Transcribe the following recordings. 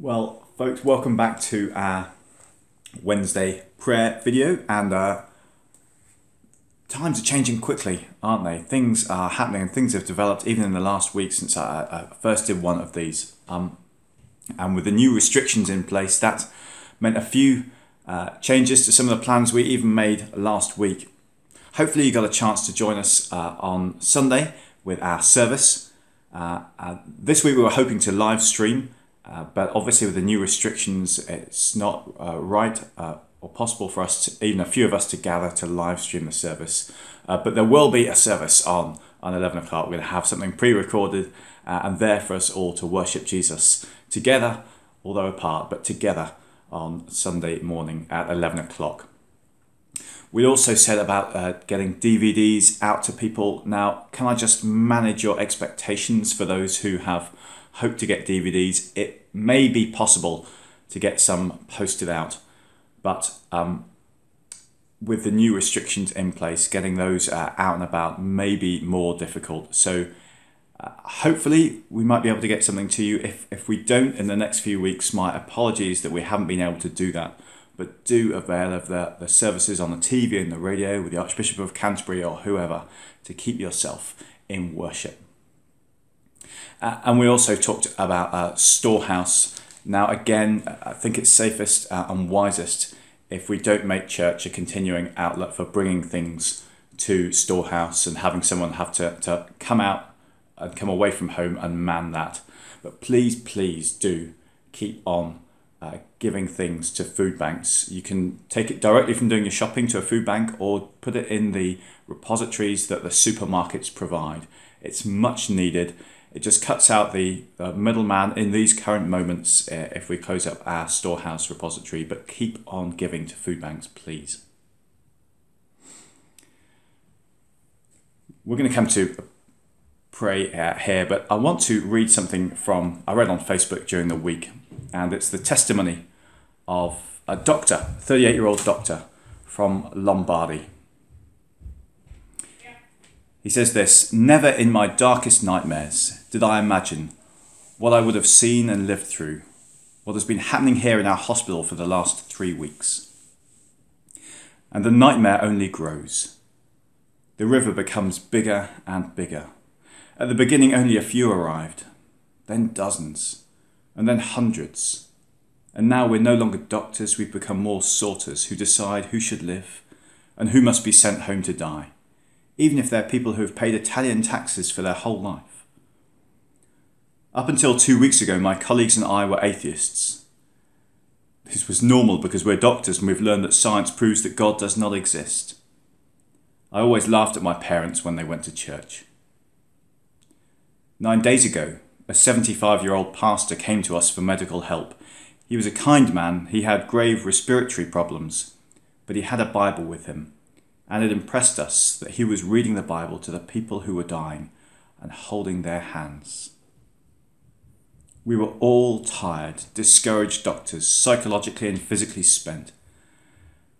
Well, folks, welcome back to our Wednesday prayer video. And times are changing quickly, aren't they? Things are happening and things have developed even in the last week since I first did one of these. And with the new restrictions in place, that meant a few changes to some of the plans we even made last week. Hopefully you got a chance to join us on Sunday with our service. This week we were hoping to live stream, but obviously with the new restrictions, it's not right or possible for us, even a few of us, to gather to live stream the service. But there will be a service on 11 o'clock. We're going to have something pre-recorded and there for us all to worship Jesus together, although apart, but together on Sunday morning at 11 o'clock. We also said about getting DVDs out to people. Now, can I just manage your expectations for those who have hoped to get DVDs? It may be possible to get some posted out, but with the new restrictions in place, getting those out and about may be more difficult. So hopefully we might be able to get something to you. If we don't in the next few weeks, my apologies that we haven't been able to do that. But do avail of the services on the TV and the radio with the Archbishop of Canterbury or whoever to keep yourself in worship. And we also talked about Storehouse. Now again, I think it's safest and wisest if we don't make church a continuing outlet for bringing things to Storehouse and having someone have to come out and come away from home and man that. But please do keep on giving things to food banks. You can take it directly from doing your shopping to a food bank or put it in the repositories that the supermarkets provide. It's much needed. It just cuts out the middleman in these current moments if we close up our Storehouse repository, but keep on giving to food banks, please. We're going to come to pray here, but I want to read something I read on Facebook during the week, and it's the testimony of a doctor, 38-year-old doctor from Lombardy. He says this: "Never in my darkest nightmares did I imagine what I would have seen and lived through, what has been happening here in our hospital for the last 3 weeks. And the nightmare only grows. The river becomes bigger and bigger. At the beginning only a few arrived, then dozens, and then hundreds. And now we're no longer doctors, we've become more sorters who decide who should live and who must be sent home to die, even if they're people who have paid Italian taxes for their whole life. Up until 2 weeks ago, my colleagues and I were atheists. This was normal because we're doctors and we've learned that science proves that God does not exist. I always laughed at my parents when they went to church. 9 days ago, a 75-year-old pastor came to us for medical help. He was a kind man. He had grave respiratory problems, but he had a Bible with him, and it impressed us that he was reading the Bible to the people who were dying and holding their hands. We were all tired, discouraged doctors, psychologically and physically spent,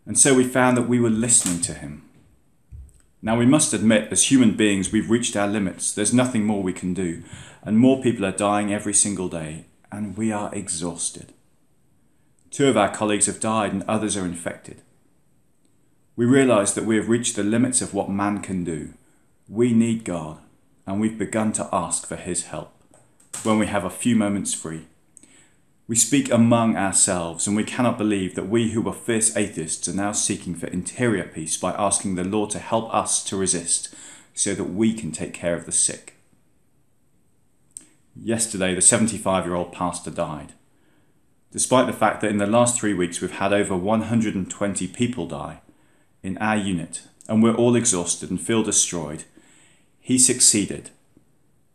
and so we found that we were listening to him. Now we must admit, as human beings, we've reached our limits. There's nothing more we can do, and more people are dying every single day, and we are exhausted. 2 of our colleagues have died and others are infected. We realise that we have reached the limits of what man can do. We need God, and we've begun to ask for his help when we have a few moments free. We speak among ourselves, and we cannot believe that we who were fierce atheists are now seeking for interior peace by asking the Lord to help us to resist so that we can take care of the sick. Yesterday, the 75-year-old pastor died. Despite the fact that in the last 3 weeks we've had over 120 people die in our unit, and we're all exhausted and feel destroyed, he succeeded,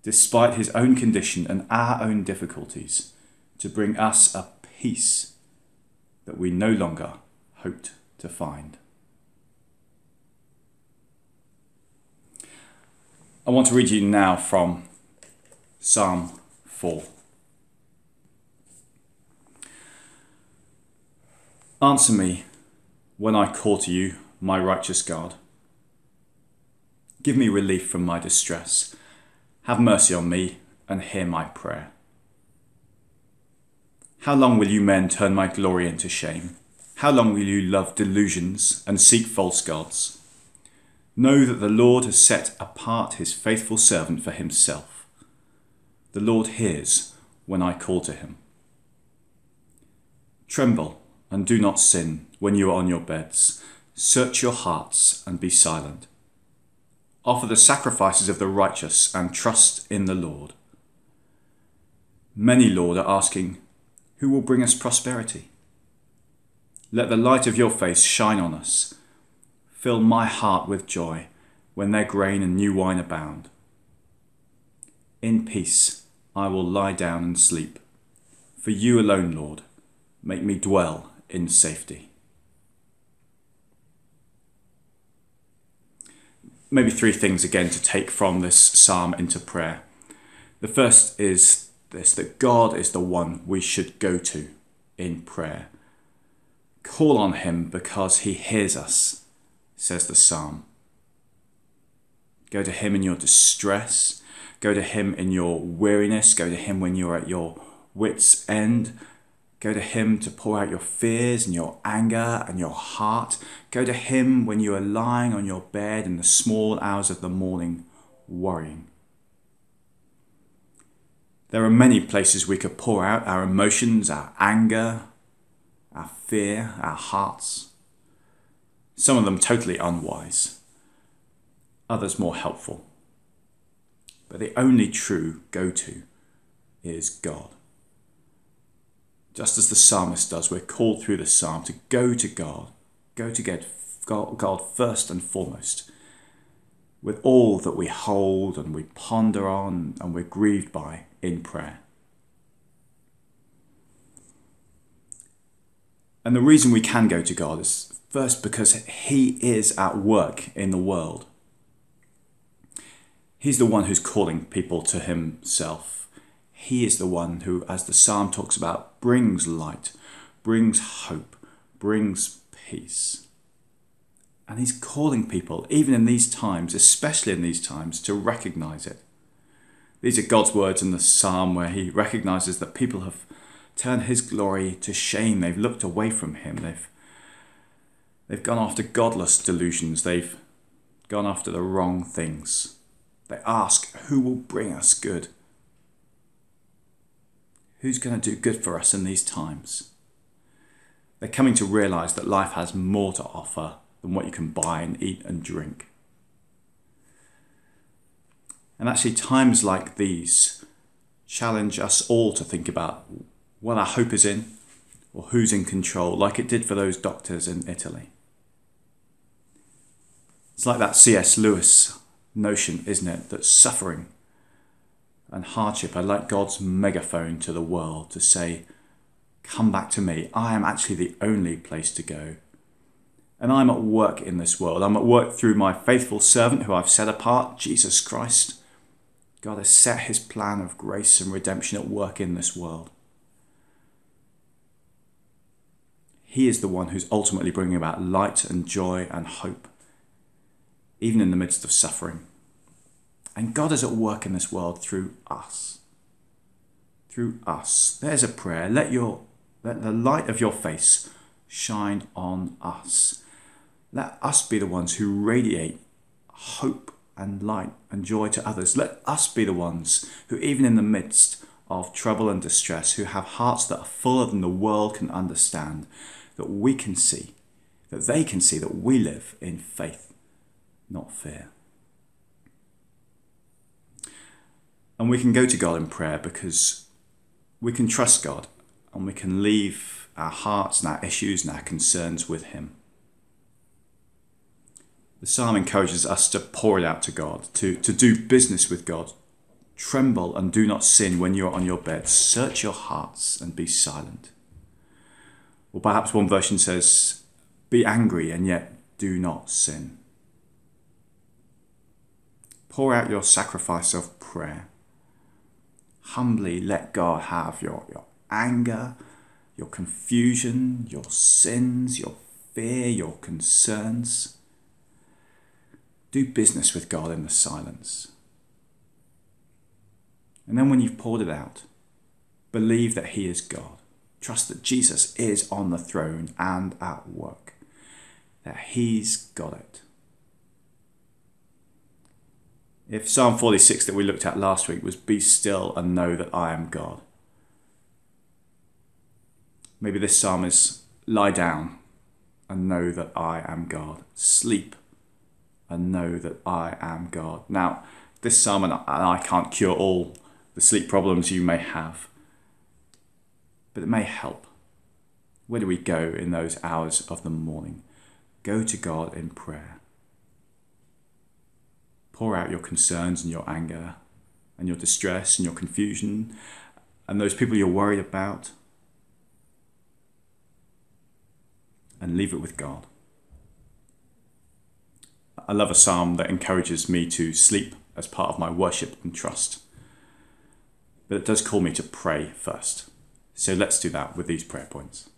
despite his own condition and our own difficulties, to bring us a peace that we no longer hoped to find." I want to read you now from Psalm 4. "Answer me when I call to you, my righteous God. Give me relief from my distress. Have mercy on me and hear my prayer. How long will you men turn my glory into shame? How long will you love delusions and seek false gods? Know that the Lord has set apart his faithful servant for himself. The Lord hears when I call to him. Tremble and do not sin when you are on your beds. Search your hearts and be silent. Offer the sacrifices of the righteous and trust in the Lord. Many, Lord, are asking, who will bring us prosperity? Let the light of your face shine on us. Fill my heart with joy when their grain and new wine abound. In peace I will lie down and sleep. For you alone, Lord, make me dwell in safety. Maybe three things again to take from this psalm into prayer. The first is this, that God is the one we should go to in prayer. Call on him because he hears us, says the psalm. Go to him in your distress. Go to him in your weariness. Go to him when you're at your wit's end. Go to him to pour out your fears and your anger and your heart. Go to him when you are lying on your bed in the small hours of the morning, worrying. There are many places we could pour out our emotions, our anger, our fear, our hearts. Some of them totally unwise, others more helpful. But the only true go-to is God. Just as the psalmist does, we're called through the psalm to go to God, go to get God first and foremost, with all that we hold and we ponder on and we're grieved by in prayer. And the reason we can go to God is first because he is at work in the world. He's the one who's calling people to himself. He is the one who, as the psalm talks about, brings light, brings hope, brings peace. And he's calling people, even in these times, especially in these times, to recognize it. These are God's words in the psalm where he recognizes that people have turned his glory to shame. They've looked away from him. They've gone after godless delusions. They've gone after the wrong things. They ask, who will bring us good? Who's going to do good for us in these times? They're coming to realize that life has more to offer than what you can buy and eat and drink. And actually, times like these challenge us all to think about what our hope is in or who's in control, like it did for those doctors in Italy. It's like that C.S. Lewis notion, isn't it, that suffering and hardship are like God's megaphone to the world to say, come back to me. I am actually the only place to go. And I'm at work in this world. I'm at work through my faithful servant who I've set apart, Jesus Christ. God has set his plan of grace and redemption at work in this world. He is the one who's ultimately bringing about light and joy and hope, even in the midst of suffering. And God is at work in this world through us. Through us. There's a prayer. Let the light of your face shine on us. Let us be the ones who radiate hope and light and joy to others. Let us be the ones who, even in the midst of trouble and distress, who have hearts that are fuller than the world can understand, that we can see, that they can see that we live in faith, not fear. And we can go to God in prayer because we can trust God and we can leave our hearts and our issues and our concerns with him. The psalm encourages us to pour it out to God, to do business with God. Tremble and do not sin when you are on your bed. Search your hearts and be silent. Or perhaps one version says, be angry and yet do not sin. Pour out your sacrifice of prayer. Humbly let God have your anger, your confusion, your sins, your fear, your concerns. Do business with God in the silence. And then when you've poured it out, believe that he is God. Trust that Jesus is on the throne and at work, that he's got it. If Psalm 46 that we looked at last week was be still and know that I am God, maybe this psalm is lie down and know that I am God. Sleep and know that I am God. Now, this psalm and I can't cure all the sleep problems you may have, but it may help. Where do we go in those hours of the morning? Go to God in prayer. Pour out your concerns and your anger and your distress and your confusion and those people you're worried about, and leave it with God. I love a psalm that encourages me to sleep as part of my worship and trust, but it does call me to pray first. So let's do that with these prayer points.